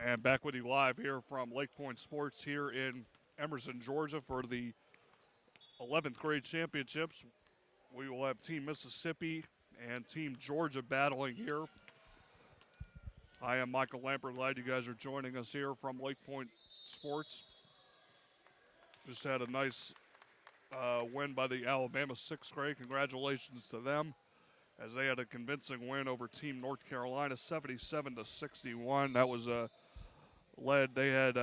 And back with you live here from Lake Point Sports here in Emerson, Georgia for the 11th grade championships. We will have Team Mississippi and Team Georgia battling here. I am Michael Lampert. Glad you guys are joining us here from Lake Point Sports. Just had a nice win by the Alabama 6th grade. Congratulations to them as they had a convincing win over Team North Carolina, 77-61. That was led. They had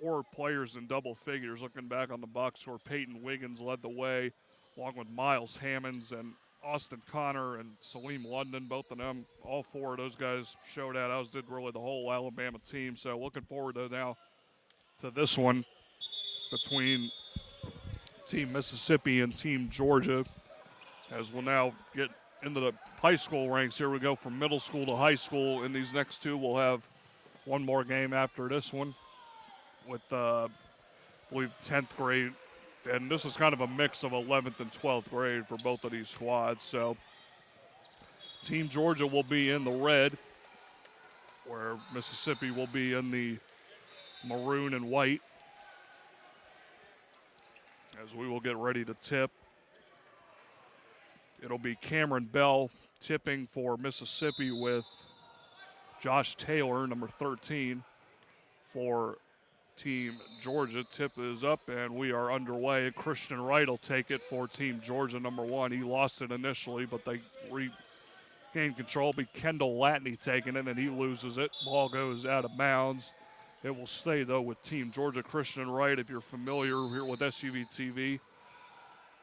4 players in double figures. Looking back on the box score, Peyton Wiggins led the way, along with Miles Hammonds and Austin Connor and Salim London. Both of them, all 4 of those guys showed out, as did really the whole Alabama team. So looking forward to now to this one between Team Mississippi and Team Georgia, as we'll now get into the high school ranks. Here we go from middle school to high school. In these next 2, we'll have one more game after this one with, I believe, 10th grade. And this is kind of a mix of 11th and 12th grade for both of these squads. So Team Georgia will be in the red, where Mississippi will be in the maroon and white, as we will get ready to tip. It'll be Cameron Bell tipping for Mississippi with Josh Taylor, number 13, for Team Georgia. Tip is up, and we are underway. Christian Wright will take it for Team Georgia, number 1. He lost it initially, but they regained control. It'll be Kendall Latney taking it, and he loses it. Ball goes out of bounds. It will stay, though, with Team Georgia. Christian Wright, if you're familiar here with SUV TV,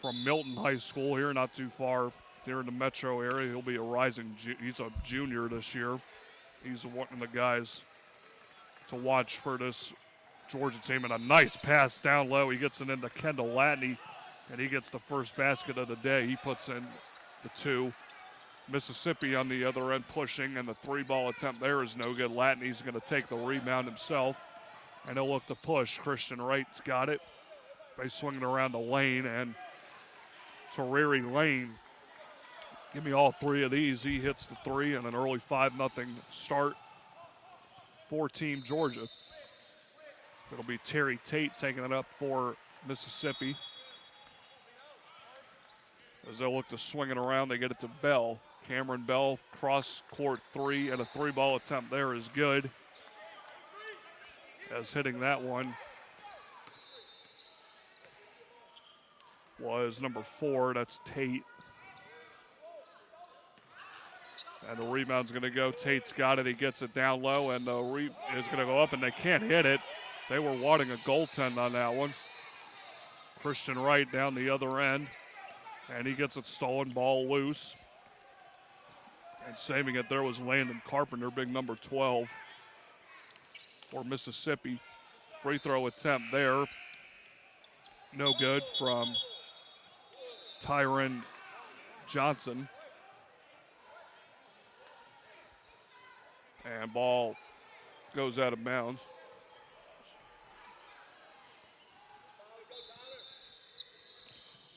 from Milton High School here, not too far here in the metro area. He'll be a rising, he's a junior this year. He's one of the guys to watch for this Georgia team. And a nice pass down low. He gets it into Kendall Latney, and he gets the first basket of the day. He puts in the 2. Mississippi on the other end pushing, and the 3-ball attempt there is no good. Latney's going to take the rebound himself, and he'll look to push. Christian Wright's got it. They swing it around the lane, and Tariri Lane, give me all 3 of these. He hits the 3, and an early 5-0 start for Team Georgia. It'll be Terry Tate taking it up for Mississippi. As they look to swing it around, they get it to Bell. Cameron Bell, cross-court 3, and a 3-ball attempt there is good. As hitting that one was number 4, that's Tate. And the rebound's going to go. Tate's got it. He gets it down low, and the is going to go up, and they can't hit it. They were wanting a goaltend on that one. Christian Wright down the other end, and he gets it stolen, ball loose. And saving it there was Landon Carpenter, big number 12 for Mississippi. Free throw attempt there. No good from Tyron Johnson. And ball goes out of bounds.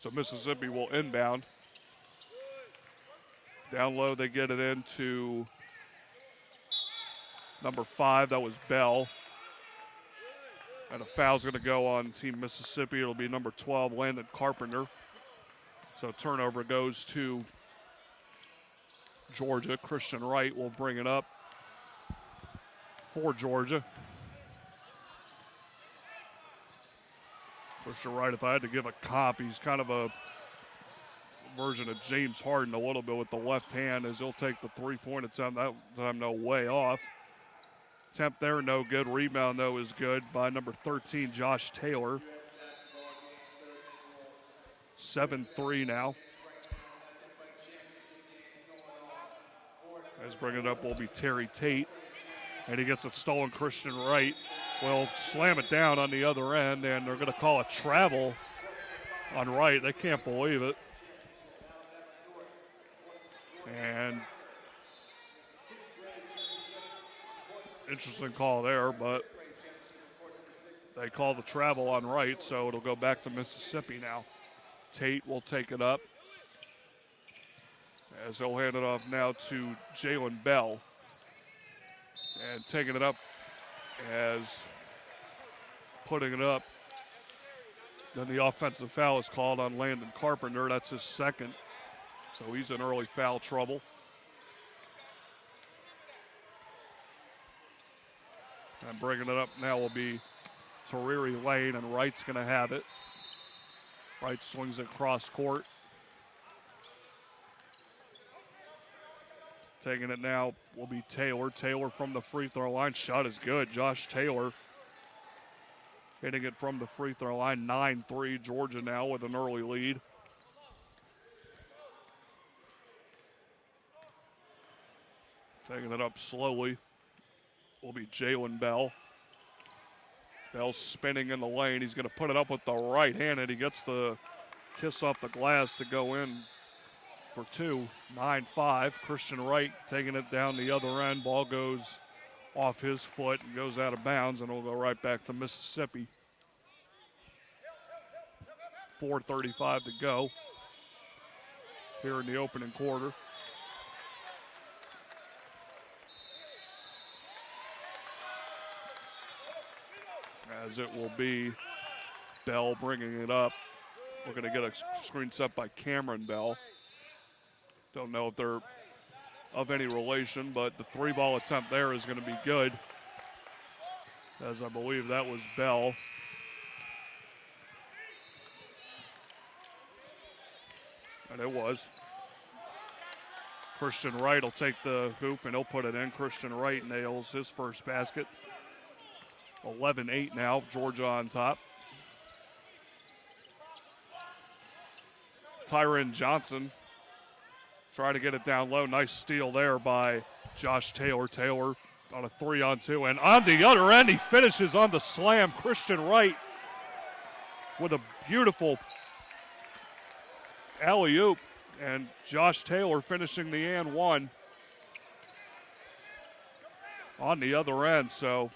So Mississippi will inbound. Down low, they get it into number 5. That was Bell. And a foul's going to go on Team Mississippi. It'll be number 12, Landon Carpenter. So turnover goes to Georgia. Christian Wright will bring it up for Georgia. Christian Wright, if I had to give a comp, he's kind of a version of James Harden a little bit with the left hand, as he'll take the 3-point attempt. That time, no, way off. Attempt there, no good. Rebound, though, is good by number 13, Josh Taylor. 7-3 now. As bringing it up will be Terry Tate. And he gets it stolen. Christian Wright will slam it down on the other end, and they're going to call a travel on Wright. They can't believe it. And interesting call there, but they call the travel on Wright, so it'll go back to Mississippi now. Tate will take it up, as he'll hand it off now to Jalen Bell. And taking it up as putting it up. Then the offensive foul is called on Landon Carpenter. That's his second. So he's in early foul trouble. And bringing it up now will be Tariri Lane, and Wright's going to have it. Wright swings it cross court. Taking it now will be Taylor. Taylor from the free throw line. Shot is good. Josh Taylor hitting it from the free throw line. 9-3. Georgia now with an early lead. Taking it up slowly will be Jalen Bell. Bell spinning in the lane. He's going to put it up with the right hand, and he gets the kiss off the glass to go in for two. 9-5. Christian Wright taking it down the other end. Ball goes off his foot and goes out of bounds, and it'll go right back to Mississippi. 4:35 to go here in the opening quarter. As it will be Bell bringing it up. We're going to get a screen set by Cameron Bell. Don't know if they're of any relation, but the three-ball attempt there is going to be good, as I believe that was Bell. And it was. Christian Wright will take the hoop and he'll put it in. Christian Wright nails his first basket. 11-8 now, Georgia on top. Tyron Johnson trying to get it down low. Nice steal there by Josh Taylor. Taylor on a 3-on-2. And on the other end, he finishes on the slam. Christian Wright with a beautiful alley-oop. And Josh Taylor finishing the and one on the other end. So,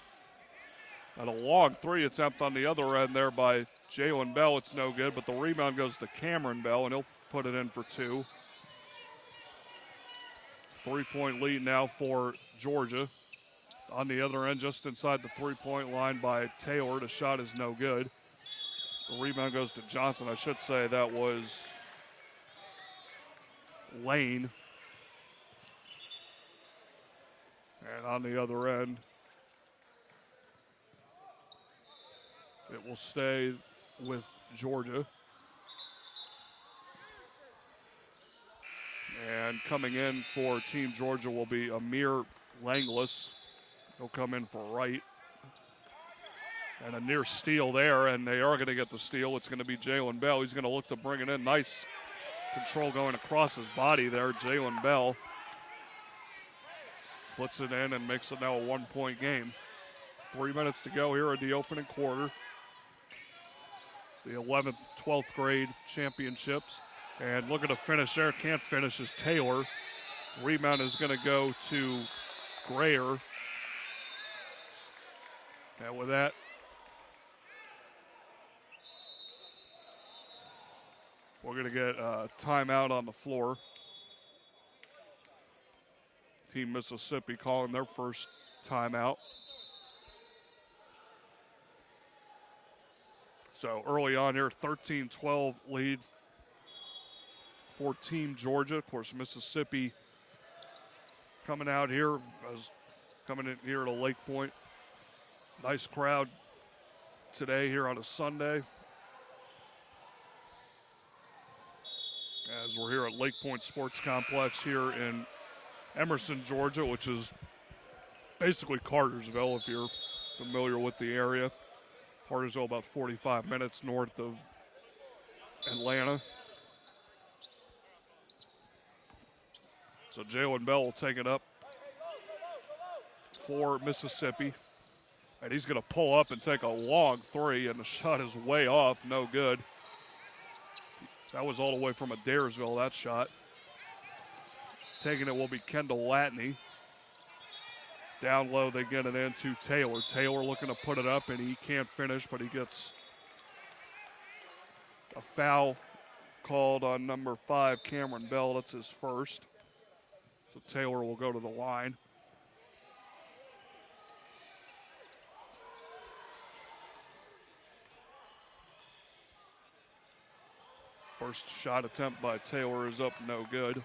at a long three attempt on the other end there by Jalen Bell. It's no good, but the rebound goes to Cameron Bell, and he'll put it in for two. 3-point lead now for Georgia. On the other end, just inside the three-point line by Taylor. The shot is no good. The rebound goes to Johnson. I should say that was Lane. And on the other end, it will stay with Georgia. And coming in for Team Georgia will be Amir Langlis. He'll come in for Wright. And a near steal there, and they are going to get the steal. It's going to be Jalen Bell. He's going to look to bring it in. Nice control going across his body there, Jalen Bell. Puts it in and makes it now a one-point game. 3 minutes to go here in the opening quarter. The 11th, 12th grade championships. And look at the finish there. Can't finish is Taylor. Rebound is going to go to Grayer. And with that, we're going to get a timeout on the floor. Team Mississippi calling their first timeout. So early on here, 13-12 lead for Team Georgia. Of course, Mississippi coming out here, coming in here to Lake Point. Nice crowd today here on a Sunday. As we're here at Lake Point Sports Complex here in Emerson, Georgia, which is basically Cartersville if you're familiar with the area. Cartersville about 45 minutes north of Atlanta. So Jalen Bell will take it up for Mississippi. And he's going to pull up and take a long three, and the shot is way off, no good. That was all the way from Adairsville, that shot. Taking it will be Kendall Latney. Down low, they get it into Taylor. Taylor looking to put it up, and he can't finish, but he gets a foul called on number 5, Cameron Bell. That's his first. So Taylor will go to the line. First shot attempt by Taylor is up, no good.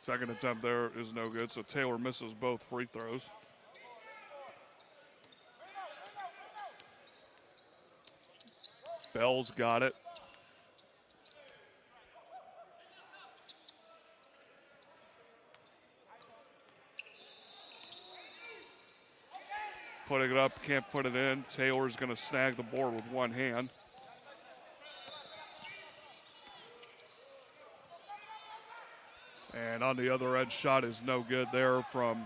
Second attempt there is no good, so Taylor misses both free throws. Bell's got it. Putting it up, can't put it in. Taylor's going to snag the board with one hand. And on the other end, shot is no good there from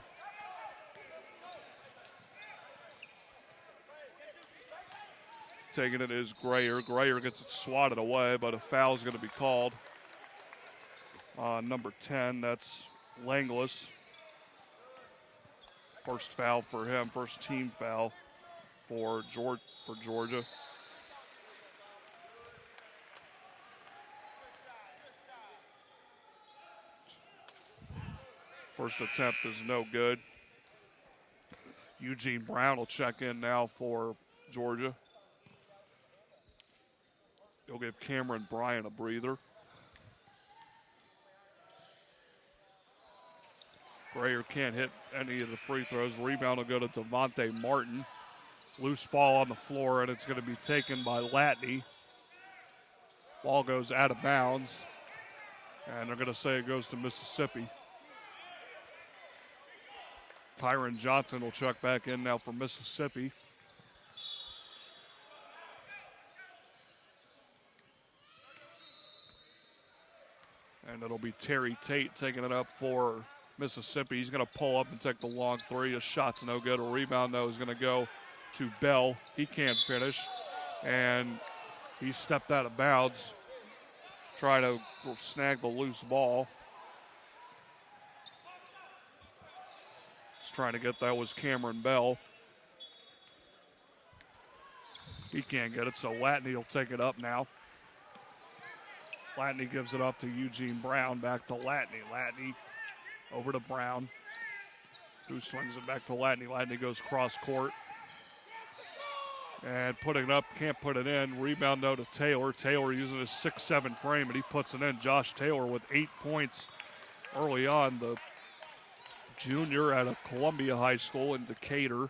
taking it is Grayer. Grayer gets it swatted away, but a foul's going to be called on number 10. That's Langlis. First foul for him, first team foul for Georgia. First attempt is no good. Eugene Brown will check in now for Georgia. He'll give Cameron Bryan a breather. Grayer can't hit any of the free throws. Rebound will go to Devontae Martin. Loose ball on the floor, and it's going to be taken by Latney. Ball goes out of bounds, and they're going to say it goes to Mississippi. Tyron Johnson will check back in now for Mississippi. And it'll be Terry Tate taking it up for Mississippi. He's going to pull up and take the long three. His shot's no good. A rebound, though, is going to go to Bell. He can't finish. And he stepped out of bounds. Try to snag the loose ball. He's trying to get that was Cameron Bell. He can't get it, so Latney will take it up now. Latney gives it up to Eugene Brown. Back to Latney. Latney over to Brown, who swings it back to Latney. Latney goes cross court. And putting it up, can't put it in. Rebound, though, to Taylor. Taylor using his 6'7" frame, and he puts it in. Josh Taylor with 8 points early on. The junior out of Columbia High School in Decatur.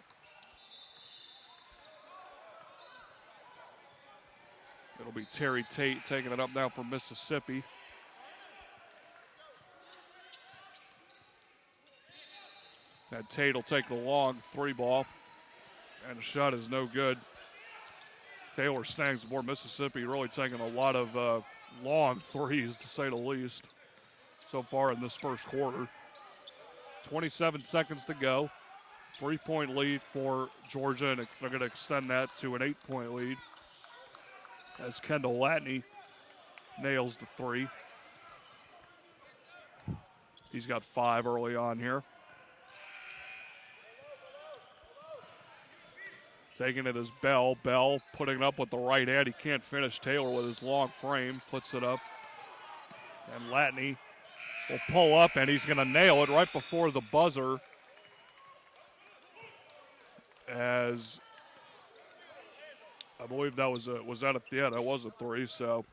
It'll be Terry Tate taking it up now for Mississippi. And Tate will take the long three ball, and the shot is no good. Taylor snags the board. Mississippi really taking a lot of long threes, to say the least, so far in this first quarter. 27 seconds to go. 3-point lead for Georgia, and they're going to extend that to an 8-point lead as Kendall Latney nails the three. He's got 5 early on here. Taking it is Bell. Bell putting it up with the right hand. He can't finish. Taylor with his long frame puts it up. And Latney will pull up, and he's going to nail it right before the buzzer. As I believe that was that at the end? That was a three, so.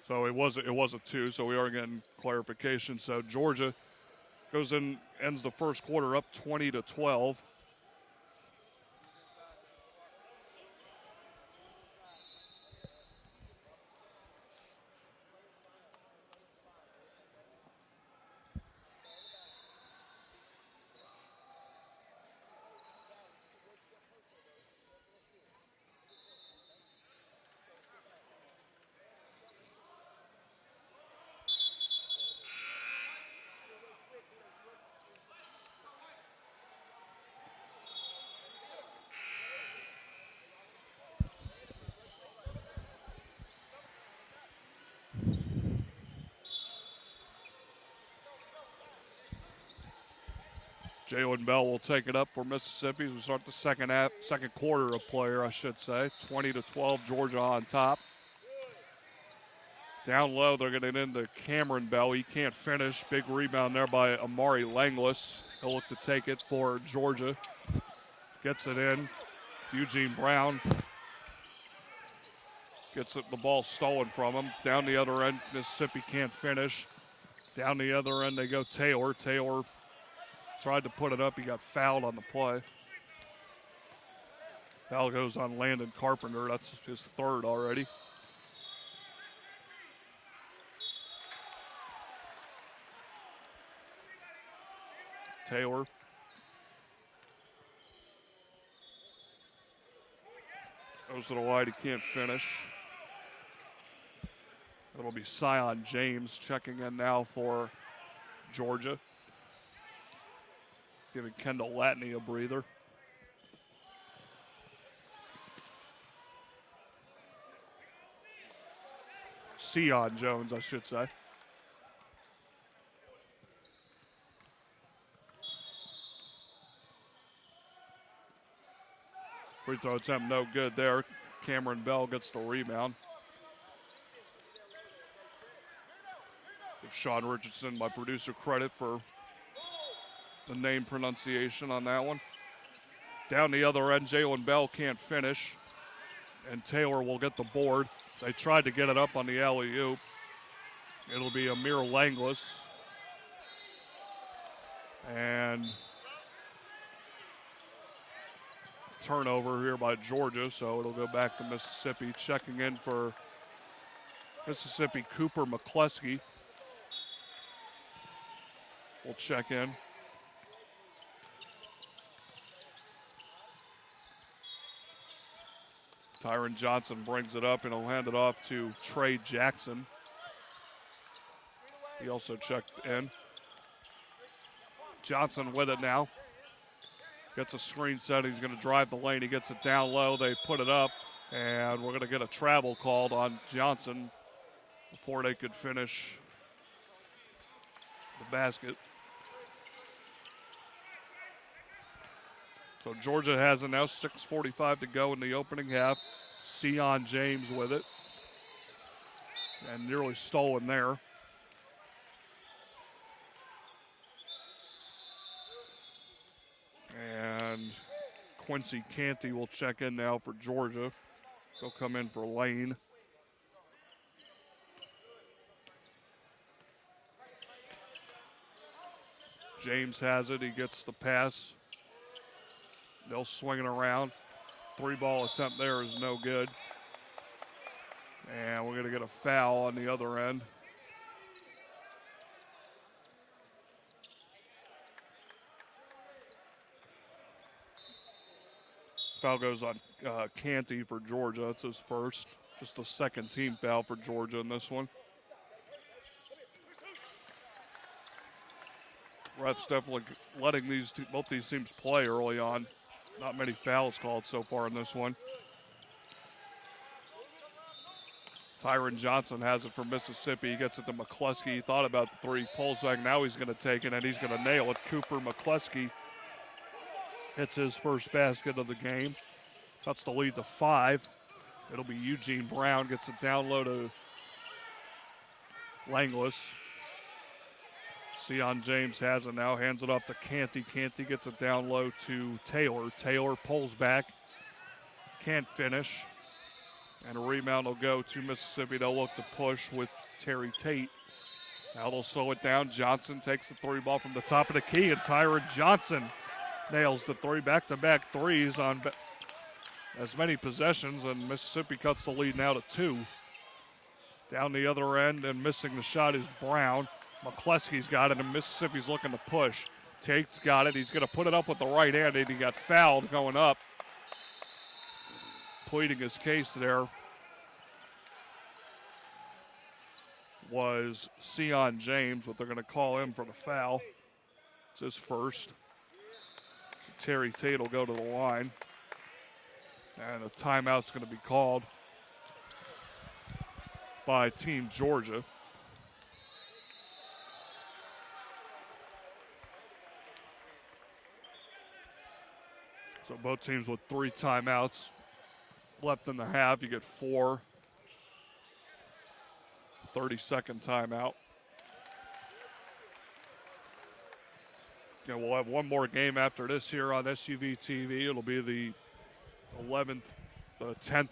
So it was a 2, so we are getting clarification. So Georgia goes in, ends the first quarter up 20-12. Jalen Bell will take it up for Mississippi as we start the second quarter of play, I should say. 20-12, Georgia on top. Down low, they're getting into Cameron Bell. He can't finish. Big rebound there by Amari Langlis. He'll look to take it for Georgia. Gets it in. Eugene Brown gets the ball stolen from him. Down the other end, Mississippi can't finish. Down the other end, they go Taylor. Taylor tried to put it up. He got fouled on the play. Foul goes on Landon Carpenter. That's his third already. Taylor. Goes to the wide. He can't finish. It'll be Sion James checking in now for Georgia. Giving Kendall Latney a breather. Sion Jones, I should say. Free throw attempt no good there. Cameron Bell gets the rebound. Give Sean Richardson, my producer, credit for the name pronunciation on that one. Down the other end, Jalen Bell can't finish, and Taylor will get the board. They tried to get it up on the alley-oop. It'll be Amir Langlis. And turnover here by Georgia, so it'll go back to Mississippi. Checking in for Mississippi, Cooper McCluskey will check in. Tyron Johnson brings it up and he'll hand it off to Trey Jackson. He also checked in. Johnson with it now. Gets a screen set. He's going to drive the lane. He gets it down low. They put it up, and we're going to get a travel called on Johnson before they could finish the basket. So Georgia has it now, 6:45 to go in the opening half. Sion James with it. And nearly stolen there. And Quincy Canty will check in now for Georgia. He'll come in for Lane. James has it. He gets the pass. They'll swing it around. Three-ball attempt there is no good. And we're going to get a foul on the other end. Foul goes on Canty for Georgia. That's his first. Just the second team foul for Georgia in this one. Refs definitely letting both these teams play early on. Not many fouls called so far in this one. Tyron Johnson has it for Mississippi. He gets it to McCluskey. He thought about the three. Pulls back. Now he's going to take it, and he's going to nail it. Cooper McCluskey hits his first basket of the game. Cuts the lead to 5. It'll be Eugene Brown. Gets it down low to Langlis. Sion James has it now. Hands it off to Canty. Canty gets it down low to Taylor. Taylor pulls back. Can't finish. And a rebound will go to Mississippi. They'll look to push with Terry Tate. Now they'll slow it down. Johnson takes the three ball from the top of the key, and Tyron Johnson nails the three. Back-to-back threes on as many possessions, and Mississippi cuts the lead now to 2. Down the other end, and missing the shot is Brown. McCluskey's got it, and Mississippi's looking to push. Tate's got it. He's going to put it up with the right hand, and he got fouled going up. Pleading his case there was Sion James, but they're going to call him for the foul. It's his first. Terry Tate will go to the line. And a timeout's going to be called by Team Georgia. So both teams with 3 timeouts left in the half. You get 4. 30-second timeout. We'll have one more game after this here on SUV TV. It'll be the 10th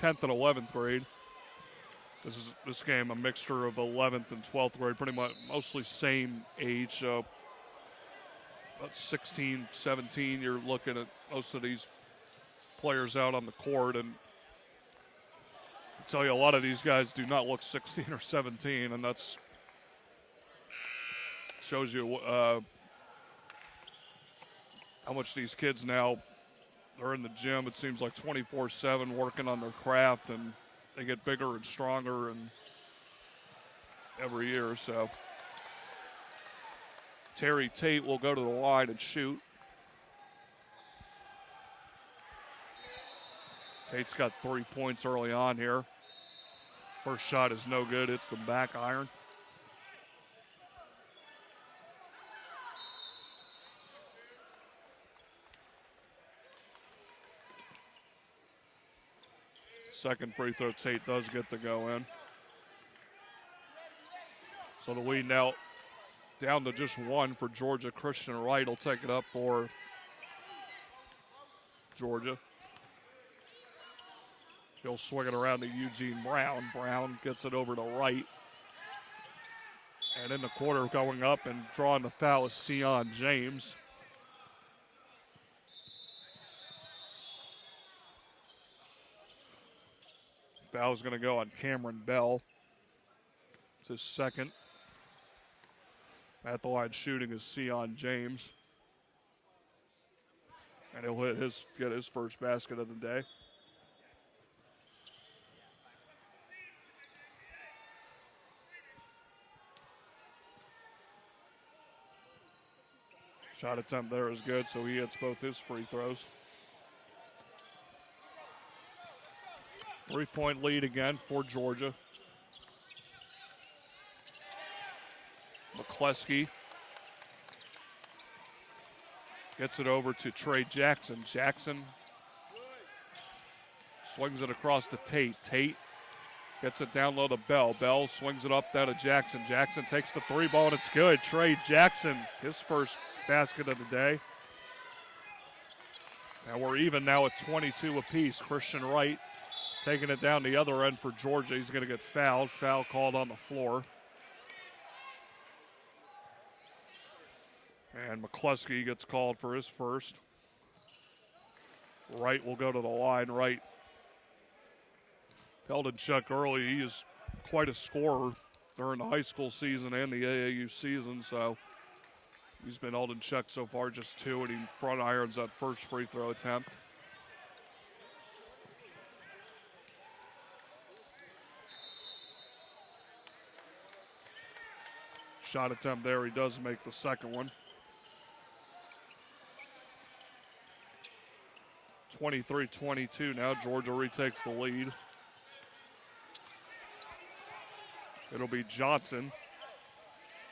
and 11th grade. This game a mixture of 11th and 12th grade, pretty much mostly same age. So about 16, 17, you're looking at most of these players out on the court, and I tell you, a lot of these guys do not look 16 or 17, and that's shows you how much these kids now are in the gym. It seems like 24/7 working on their craft, and they get bigger and stronger and every year. So Terry Tate will go to the line and shoot. Tate's got 3 points early on here. First shot is no good. It's the back iron. Second free throw, Tate does get to go in. So the lead now down to just 1 for Georgia. Christian Wright will take it up for Georgia. He'll swing it around to Eugene Brown. Brown gets it over to Wright. And in the corner going up and drawing the foul is Sion James. Foul's going to go on Cameron Bell. It's his second. At the line shooting is Sion James. And he'll get his first basket of the day. Shot attempt there is good, so he hits both his free throws. 3-point lead again for Georgia. McCleskey gets it over to Trey Jackson. Jackson swings it across to Tate. Tate gets it down low to Bell. Bell swings it up down to Jackson. Jackson takes the 3 ball and it's good. Trey Jackson, his first basket of the day. And we're even now at 22 apiece. Christian Wright taking it down the other end for Georgia. He's going to get fouled. Foul called on the floor. And McCluskey gets called for his first. Wright will go to the line. Wright held in check early. He is quite a scorer during the high school season and the AAU season, so he's been held in check so far, just 2, and he front irons that first free throw attempt. Shot attempt there, he does make the second one. 23-22 now, Georgia retakes the lead. It'll be Johnson,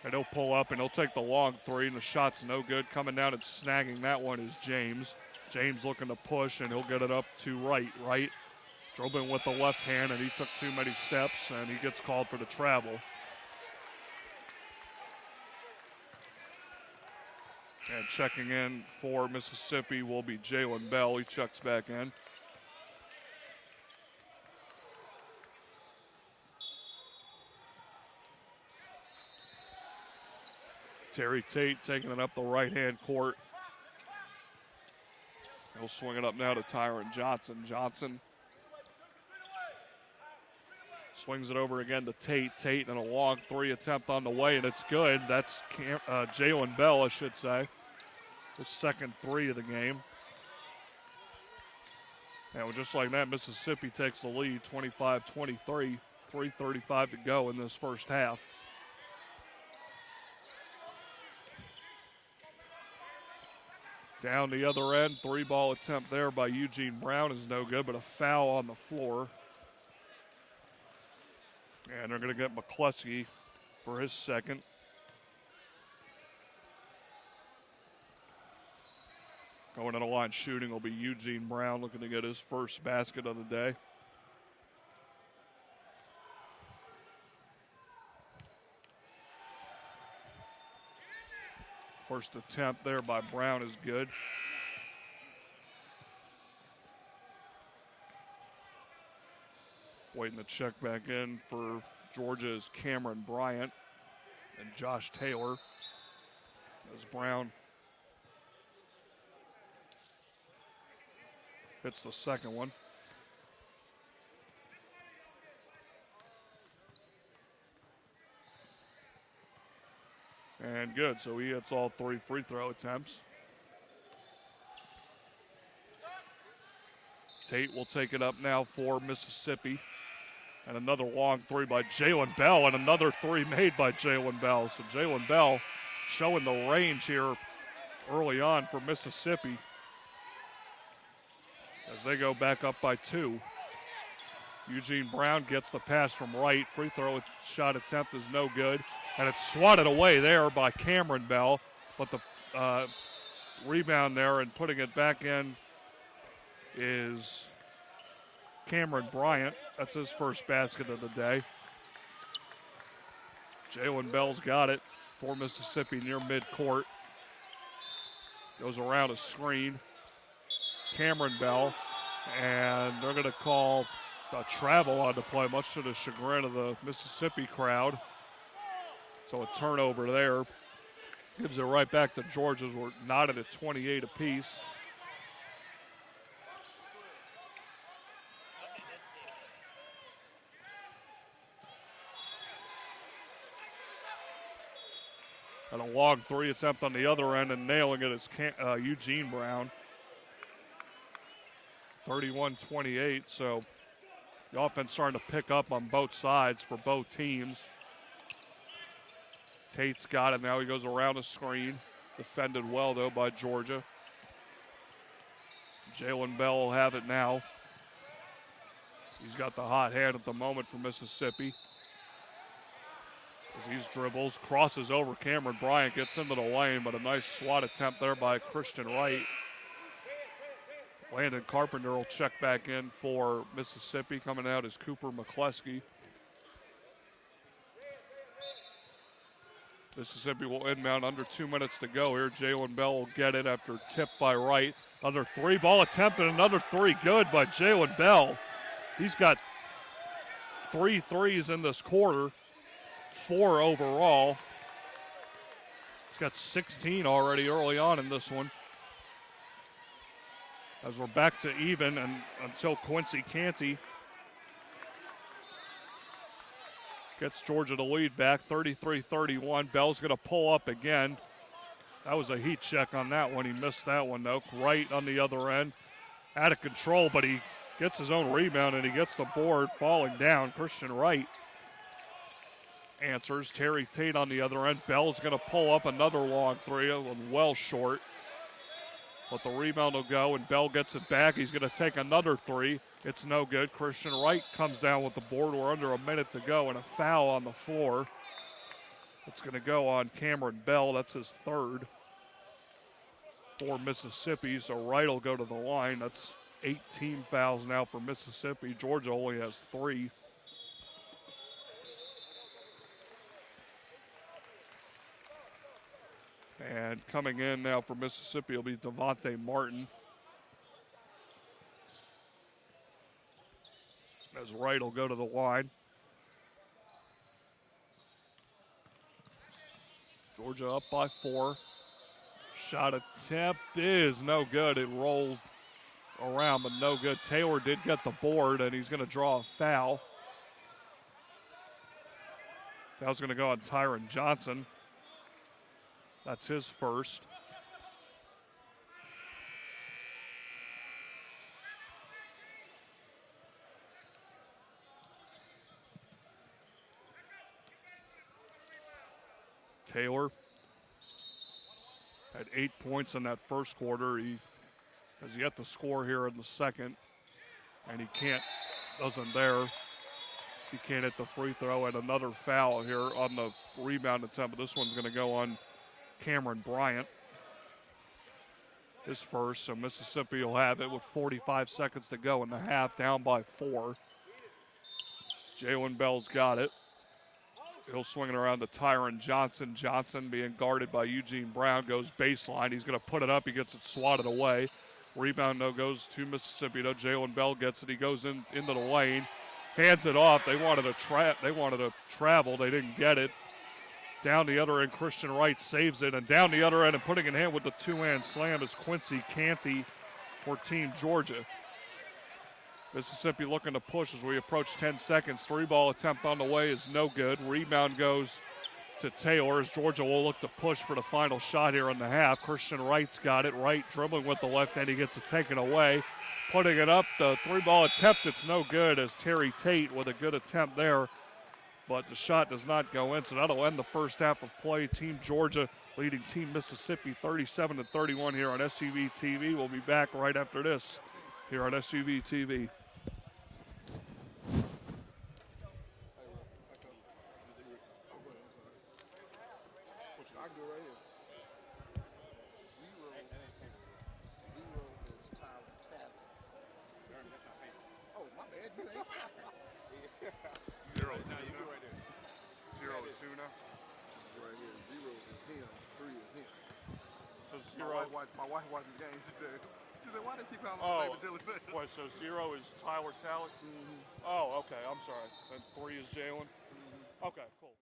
and he'll pull up and he'll take the long 3, and the shot's no good. Coming down and snagging that one is James. James looking to push, and he'll get it up to Wright. Wright dribbling with the left hand, and he took too many steps, and he gets called for the travel. And checking in for Mississippi will be Jalen Bell. He checks back in. Terry Tate taking it up the right-hand court. He'll swing it up now to Tyron Johnson. Johnson swings it over again to Tate. Tate and a long 3 attempt on the way, and it's good. That's Jalen Bell, I should say. His second 3 of the game. And just like that, Mississippi takes the lead, 25-23, 3:35 to go in this first half. Down the other end, 3-ball attempt there by Eugene Brown is no good, but a foul on the floor. And they're going to get McCluskey for his second. Going to the line shooting will be Eugene Brown, looking to get his first basket of the day. First attempt there by Brown is good. Waiting to check back in for Georgia is Cameron Bryant and Josh Taylor. As Brown hits the second one. And good, so he hits all 3 free throw attempts. Tate will take it up now for Mississippi. And another long 3 by Jalen Bell, and another 3 made by Jalen Bell. So Jalen Bell showing the range here early on for Mississippi as they go back up by 2. Eugene Brown gets the pass from right. Free throw shot attempt is no good. And it's swatted away there by Cameron Bell. But the rebound there and putting it back in is Cameron Bryant. That's his first basket of the day. Jalen Bell's got it for Mississippi near midcourt. Goes around a screen. Cameron Bell. And they're going to call a travel on the play, much to the chagrin of the Mississippi crowd. So a turnover there. Gives it right back to Georgia. We're knotted at 28 apiece. And a long 3 attempt on the other end, and nailing it is Eugene Brown. 31-28, so the offense starting to pick up on both sides for both teams. Tate's got it now. He goes around the screen. Defended well, though, by Georgia. Jalen Bell will have it now. He's got the hot hand at the moment for Mississippi. As he dribbles, crosses over Cameron Bryant, gets into the lane, but a nice swat attempt there by Christian Wright. Landon Carpenter will check back in for Mississippi. Coming out is Cooper McCleskey. Mississippi will inbound, under 2 minutes to go here. Jalen Bell will get it after tip by Wright. Another 3 ball attempt and another 3 good by Jalen Bell. He's got 3 threes in this quarter, 4 overall. He's got 16 already early on in this one. As we're back to even and until Quincy Canty gets Georgia to lead back, 33-31. Bell's going to pull up again. That was a heat check on that one. He missed that one, though. Wright on the other end. Out of control, but he gets his own rebound, and he gets the board falling down. Christian Wright answers. Terry Tate on the other end. Bell's going to pull up another long 3, well short. But the rebound will go, and Bell gets it back. He's going to take another 3. It's no good. Christian Wright comes down with the board. We're under a minute to go, and a foul on the floor. It's going to go on Cameron Bell. That's his 3rd for Mississippi. So Wright will go to the line. That's 18 fouls now for Mississippi. Georgia only has 3. And coming in now for Mississippi will be Devontae Martin. As Wright will go to the line. Georgia up by 4. Shot attempt is no good. It rolled around, but no good. Taylor did get the board, and he's going to draw a foul. That was going to go on Tyron Johnson. That's his first. Taylor had 8 points in that first quarter. He has yet to score here in the second, and he doesn't there. He can't hit the free throw, and another foul here on the rebound attempt, but this one's going to go on Cameron Bryant. his first, so Mississippi will have it with 45 seconds to go in the half, down by 4. Jalen Bell's got it. He'll swing it around to Tyron Johnson. Johnson being guarded by Eugene Brown, goes baseline. He's going to put it up. He gets it swatted away. Rebound, though, goes to Mississippi. Though Jalen Bell gets it. He goes into the lane, hands it off. They wanted to travel. They didn't get it. Down the other end, Christian Wright saves it. And down the other end and putting it in with the two-hand slam is Quincy Canty for Team Georgia. Mississippi looking to push as we approach 10 seconds. 3-ball attempt on the way is no good. Rebound goes to Taylor as Georgia will look to push for the final shot here in the half. Christian Wright's got it. Wright dribbling with the left hand. He gets it taken away. Putting it up, the 3-ball attempt, it's no good as Terry Tate with a good attempt there. But the shot does not go in, so that'll end the first half of play. Team Georgia leading Team Mississippi 37-31 here on SUV TV. We'll be back right after this here on SUV TV. My wife watching the game. She said, why do they keep calling my name until it's Wait, so 0 is Tyler Talley? Mm-hmm. Oh, okay. I'm sorry. And 3 is Jalen? Mm-hmm. Okay, cool.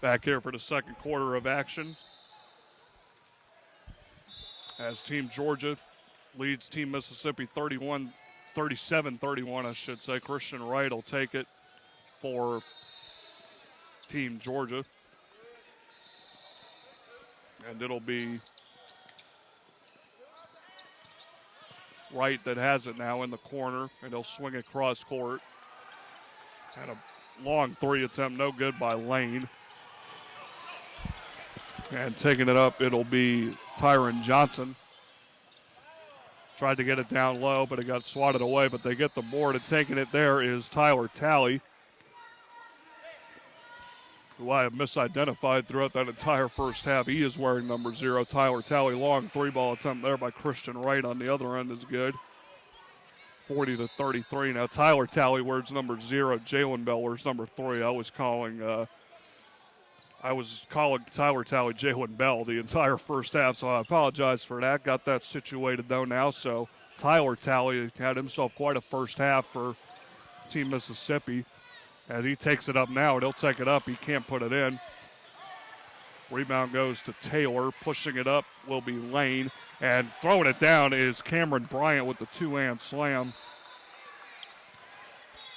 Back here for the second quarter of action as Team Georgia leads Team Mississippi 37-31, I should say. Christian Wright will take it for Team Georgia. And it'll be Wright that has it now in the corner, and he'll swing it cross court. And a long 3 attempt, no good by Lane. And taking it up, it'll be Tyron Johnson. Tried to get it down low, but it got swatted away, but they get the board, and taking it there is Tyler Talley, who I have misidentified throughout that entire first half. He is wearing number 0. Tyler Talley, long 3-ball attempt there by Christian Wright on the other end is good. 40-33. Now Tyler Talley wears number 0. Jalen Bell wears number 3. I was calling Tyler Talley Jalen Bell the entire first half, so I apologize for that. Got that situated, though, now. So Tyler Talley had himself quite a first half for Team Mississippi. As he takes it up now, and he'll take it up. He can't put it in. Rebound goes to Taylor. Pushing it up will be Lane. And throwing it down is Cameron Bryant with the 2-hand slam.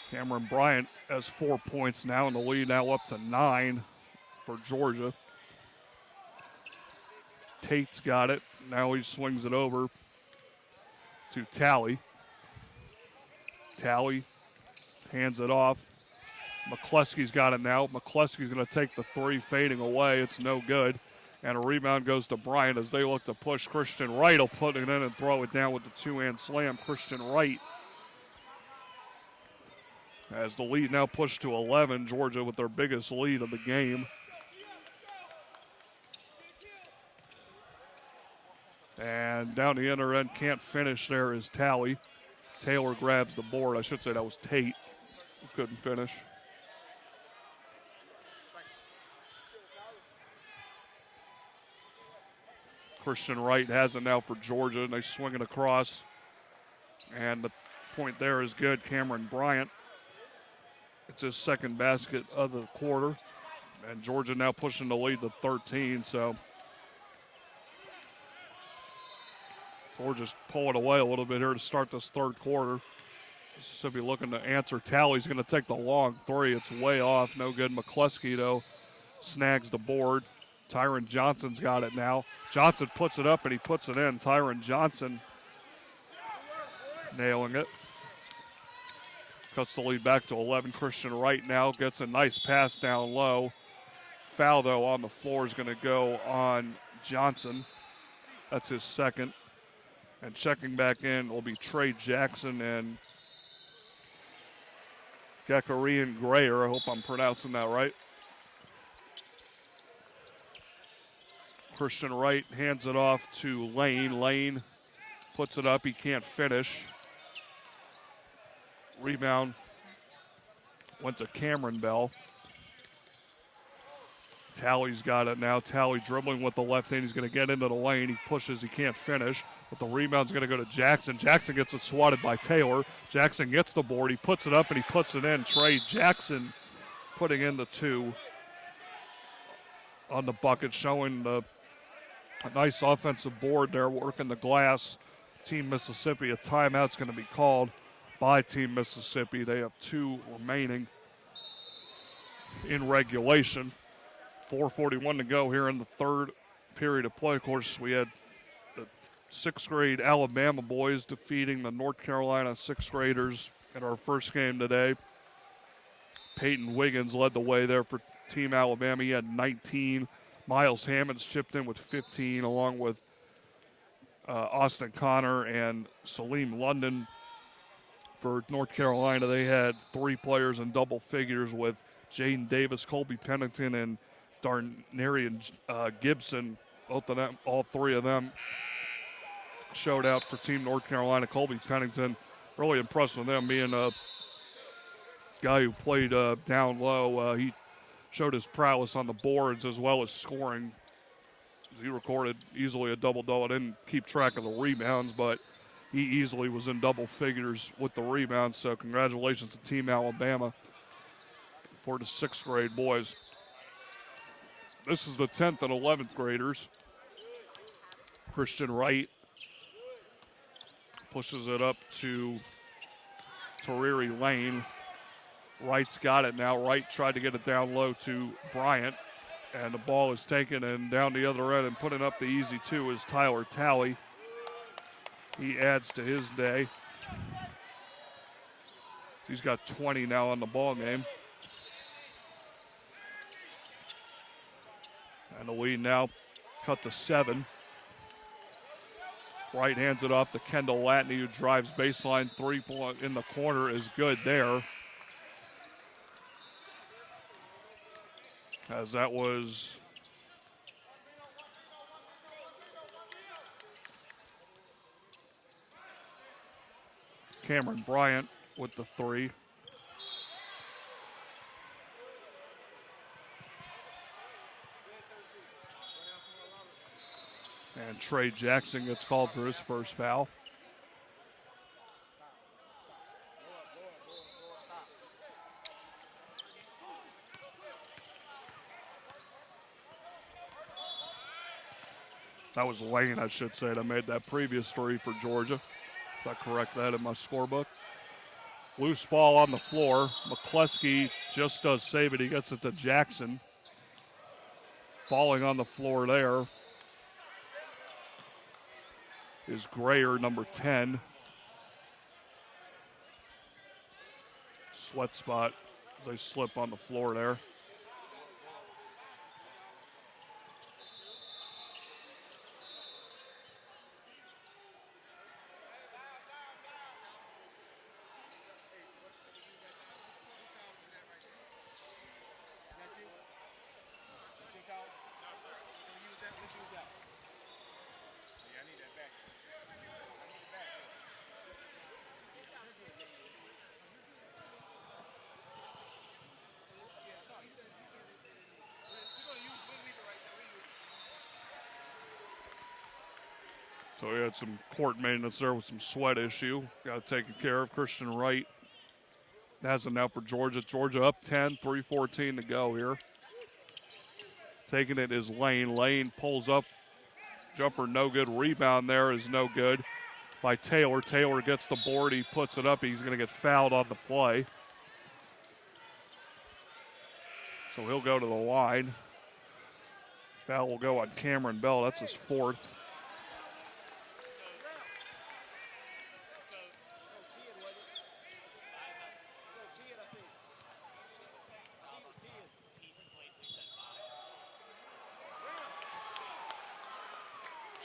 Cameron Bryant has 4 points now, and the lead now up to 9. For Georgia. Tate's got it. Now he swings it over to Talley. Talley hands it off. McCluskey's got it now. McCluskey's going to take the 3, fading away. It's no good. And a rebound goes to Bryant as they look to push. Christian Wright will put it in and throw it down with the two-hand slam. Christian Wright as the lead now pushed to 11. Georgia with their biggest lead of the game. And down the inner end, can't finish there is Talley. Taylor grabs the board. I should say that was Tate who couldn't finish. Christian Wright has it now for Georgia, and they swing it across. And the point there is good. Cameron Bryant. It's his second basket of the quarter. And Georgia now pushing the lead to 13, so Georgia's pulling away a little bit here to start this third quarter. Mississippi looking to answer. Talley's going to take the long three. It's way off. No good. McCluskey, though, snags the board. Tyron Johnson's got it now. Johnson puts it up, and he puts it in. Tyron Johnson nailing it. Cuts the lead back to 11. Christian Wright now gets a nice pass down low. Foul, though, on the floor is going to go on Johnson. That's his second. And checking back in will be Trey Jackson and Gekarian Grayer. I hope I'm pronouncing that right. Christian Wright hands it off to Lane. Lane puts it up. He can't finish. Rebound went to Cameron Bell. Talley's got it now. Talley dribbling with the left hand. He's going to get into the lane. He pushes. He can't finish. But the rebound's going to go to Jackson. Jackson gets it swatted by Taylor. Jackson gets the board. He puts it up and he puts it in. Trey Jackson putting in the two on the bucket, showing a nice offensive board there, working the glass. Team Mississippi, a timeout's going to be called by Team Mississippi. They have two remaining in regulation. 4:41 to go here in the third period of play. Of course, we had the sixth grade Alabama boys defeating the North Carolina sixth graders in our first game today. Peyton Wiggins led the way there for Team Alabama. He had 19. Miles Hammonds chipped in with 15, along with Austin Connor and Salim London. For North Carolina, they had three players in double figures with Jaden Davis, Colby Pennington, and Darnarian Gibson. Both of them, all three of them, showed out for Team North Carolina. Colby Pennington, really impressed with them, being a guy who played down low. He showed his prowess on the boards as well as scoring. He recorded easily a double-double. I didn't keep track of the rebounds, but he easily was in double figures with the rebounds. So congratulations to Team Alabama for the sixth grade boys. This is the 10th and 11th graders. Christian Wright pushes it up to Tariri Lane. Wright's got it now. Wright tried to get it down low to Bryant, and the ball is taken, and down the other end and putting up the easy two is Tyler Talley. He adds to his day. He's got 20 now on the ball game. And the lead now cut to 7. Wright hands it off to Kendall Latney, who drives baseline. Three-point in the corner is good there. As that was Cameron Bryant with the three. And Trey Jackson gets called for his first foul. That was Lane, I should say. I made that previous three for Georgia. If I correct that in my scorebook. Loose ball on the floor. McCluskey just does save it. He gets it to Jackson. Falling on the floor there is Grayer, number 10. Sweat spot as they slip on the floor there. So he had some court maintenance there with some sweat issue. Got to take care of. Christian Wright has it now for Georgia. Georgia up 10, 3:14 to go here. Taking it is Lane. Lane pulls up. Jumper no good. Rebound there is no good by Taylor. Taylor gets the board. He puts it up. He's going to get fouled on the play. So he'll go to the line. Foul will go on Cameron Bell. That's his fourth.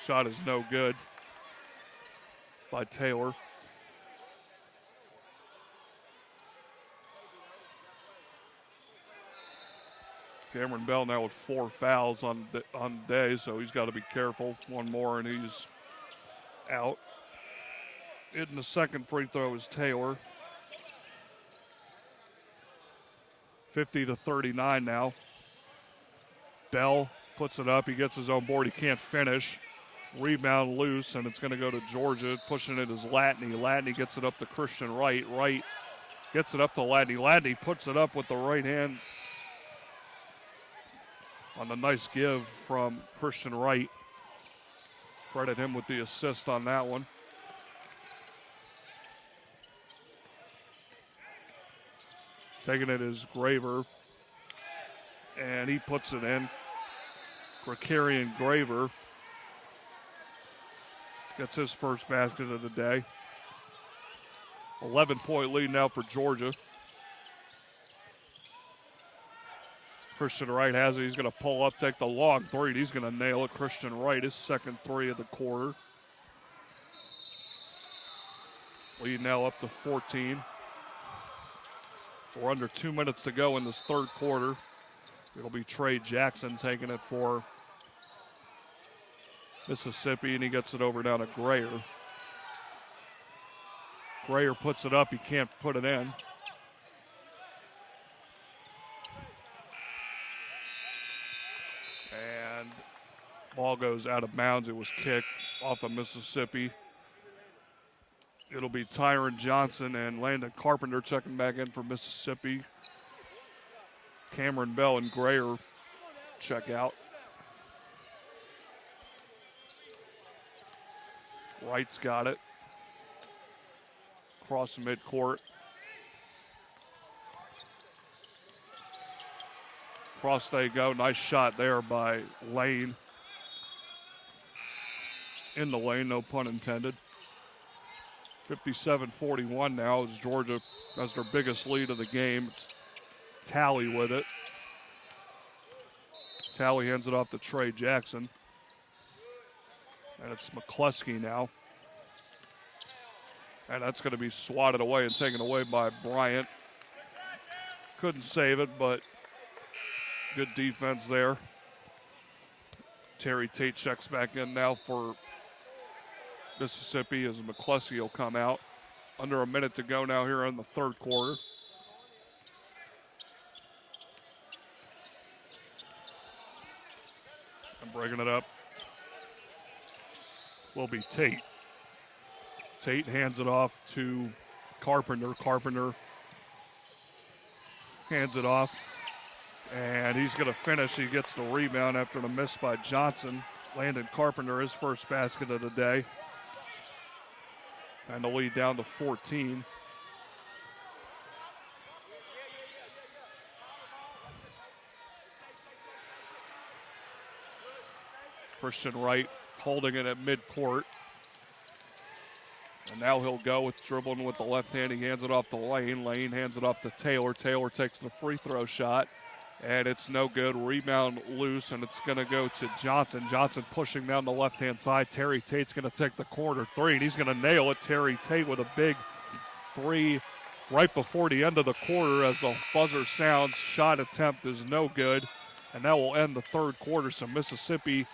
Shot is no good by Taylor. Cameron Bell now with 4 fouls on the day, so he's got to be careful. One more and he's out. Hitting the second free throw is Taylor. 50-39 now. Bell puts it up. He gets his own board. He can't finish. Rebound loose, and it's going to go to Georgia. Pushing it is Latney. Latney gets it up to Christian Wright. Wright gets it up to Latney. Latney puts it up with the right hand on the nice give from Christian Wright. Credit him with the assist on that one. Taking it is Graver, and he puts it in. Gregarian Graver gets his first basket of the day. 11-point lead now for Georgia. Christian Wright has it. He's going to pull up, take the long three, and he's going to nail it. Christian Wright, his second three of the quarter. Lead now up to 14. So we're under 2 minutes to go in this third quarter. It'll be Trey Jackson taking it for Mississippi, and he gets it over down to Grayer. Grayer puts it up. He can't put it in. And ball goes out of bounds. It was kicked off of Mississippi. It'll be Tyron Johnson and Landon Carpenter checking back in for Mississippi. Cameron Bell and Grayer check out. Wright's got it. Across the midcourt. Cross they go. Nice shot there by Lane. In the lane, no pun intended. 57-41 now as Georgia has their biggest lead of the game. It's Talley with it. Talley hands it off to Trey Jackson. And it's McCluskey now. And that's going to be swatted away and taken away by Bryant. Couldn't save it, but good defense there. Terry Tate checks back in now for Mississippi as McCluskey will come out. Under a minute to go now here in the third quarter. And breaking it up will be Tate. Tate hands it off to Carpenter. Carpenter hands it off, and he's going to finish. He gets the rebound after the miss by Johnson. Landon Carpenter, his first basket of the day. And the lead down to 14. Christian Wright holding it at midcourt. And now he'll go with dribbling with the left hand. He hands it off to Lane. Lane hands it off to Taylor. Taylor takes the free throw shot, and it's no good. Rebound loose, and it's going to go to Johnson. Johnson pushing down the left-hand side. Terry Tate's going to take the corner three, and he's going to nail it. Terry Tate with a big three right before the end of the quarter as the buzzer sounds. Shot attempt is no good, and that will end the third quarter. So Mississippi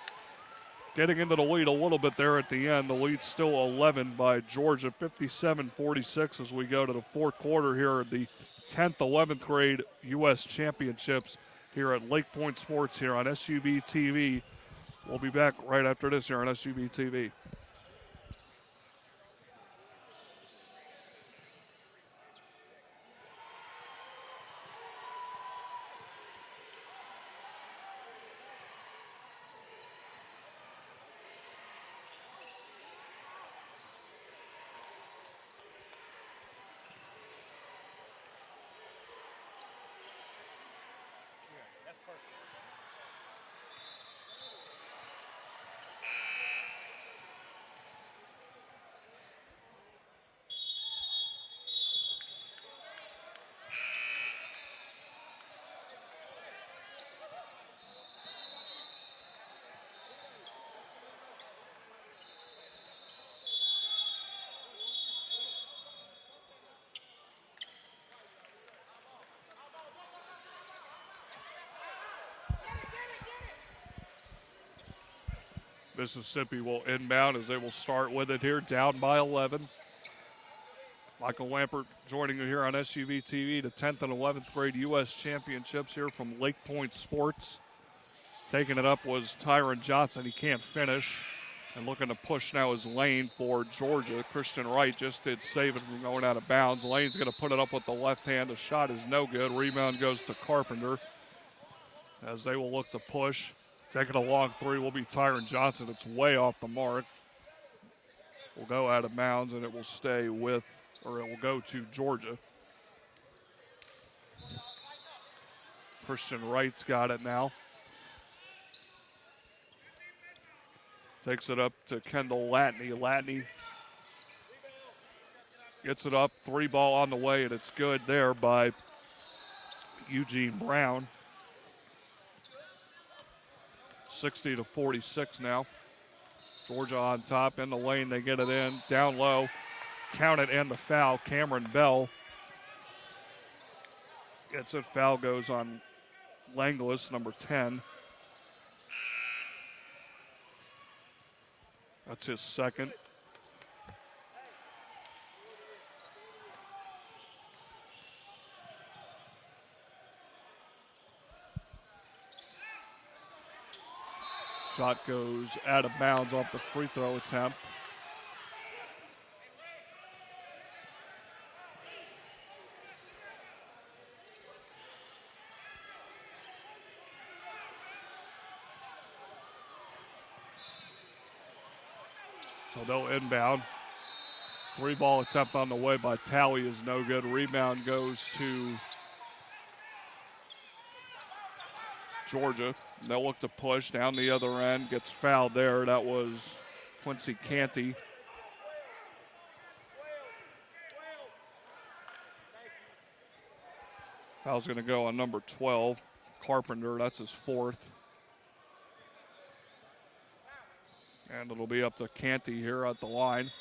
getting into the lead a little bit there at the end. The lead's still 11 by Georgia, 57-46 as we go to the fourth quarter here at the 10th, 11th grade U.S. Championships here at Lake Point Sports here on SUV TV. We'll be back right after this here on SUV TV. Mississippi will inbound as they will start with it here, down by 11. Michael Lampert joining you here on SUV TV, the 10th and 11th grade U.S. championships here from Lake Point Sports. Taking it up was Tyron Johnson. He can't finish. And looking to push now is Lane for Georgia. Christian Wright just did save it from going out of bounds. Lane's going to put it up with the left hand. The shot is no good. Rebound goes to Carpenter as they will look to push. Taking a long three will be Tyron Johnson. It's way off the mark. Will go out of bounds, and it will stay with, or it will go to Georgia. Christian Wright's got it now. Takes it up to Kendall Latney. Latney gets it up. 3 ball on the way, and it's good there by Eugene Brown. 60-46 now. Georgia on top in the lane. They get it in. Down low. Count it and the foul. Cameron Bell gets it. Foul goes on Langlis, number 10. That's his second. Shot goes out of bounds off the free throw attempt. So they'll inbound. 3 ball attempt on the way by Talley is no good. Rebound goes to Georgia. They'll look to push down the other end. Gets fouled there. That was Quincy Canty. Foul's going to go on number 12, Carpenter. That's his 4th. And it'll be up to Canty here at the line.